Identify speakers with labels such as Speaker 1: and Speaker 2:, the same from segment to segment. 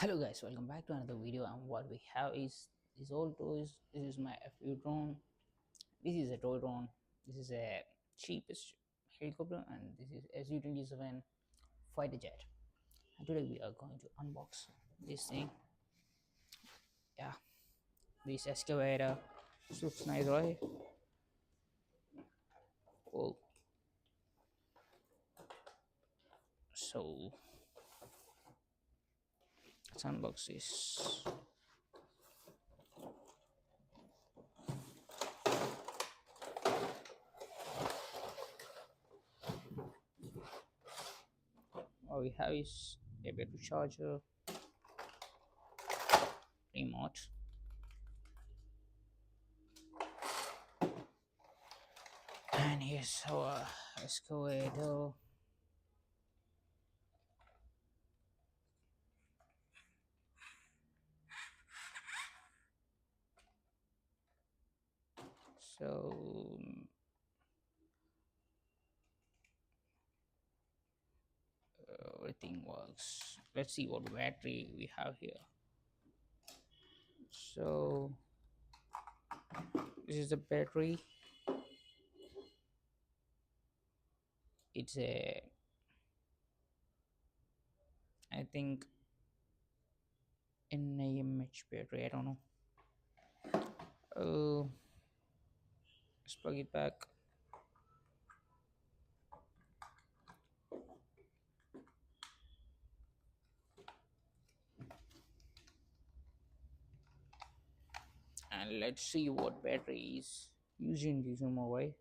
Speaker 1: Hello guys, welcome back to another video, and what we have is these old toys. This is my FU drone. This is a toy drone. This is a cheapest helicopter, and this is Su-27 fighter jet. And today we are going to unbox this thing. Yeah, this excavator. Looks nice, right? Oh, so let's unbox this. What we have is a battery charger, remote, and here's our excavator. So everything works. Let's see what battery we have here. So this is the battery. It's a, I think, NAMH battery. I don't know. Oh, let's plug it back. And let's see what battery is using this mobile.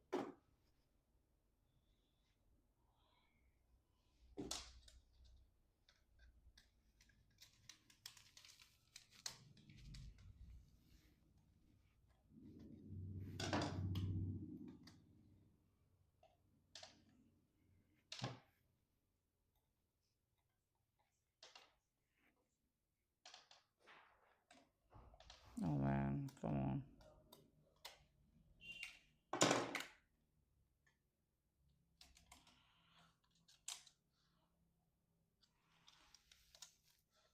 Speaker 1: Oh man, come on.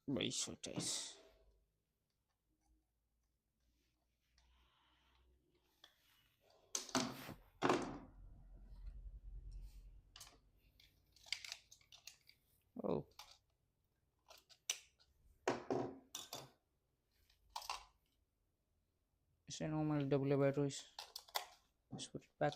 Speaker 1: Why so tight? Oh, it's a normal double batteries. Let's put it back.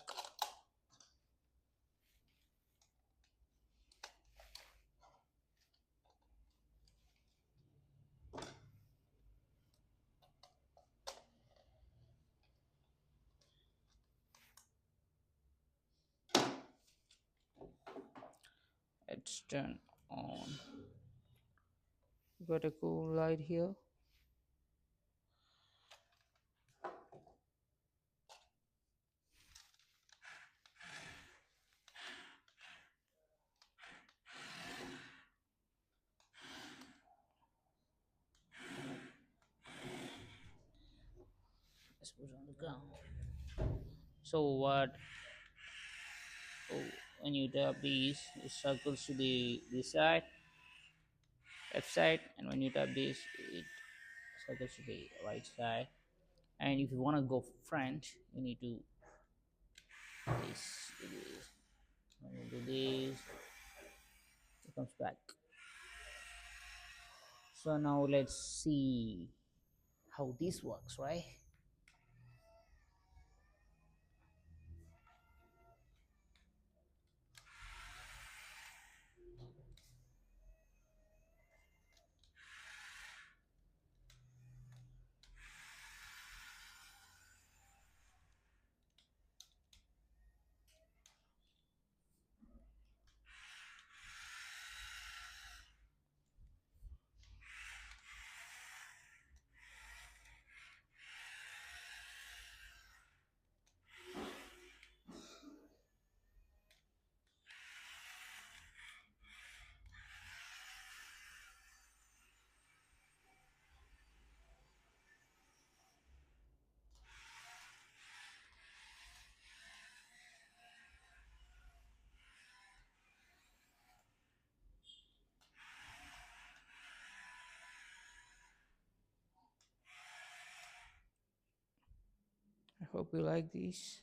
Speaker 1: Let's turn on. Got a cool light here. Let's put it on the ground. So what? Oh, when you tap these, it circles to the this side, left side, and when you tap this, it circles to the right side. And if you want to go front, you need to do this. When you do this, it comes back. So now let's see how this works, right? hope you like this.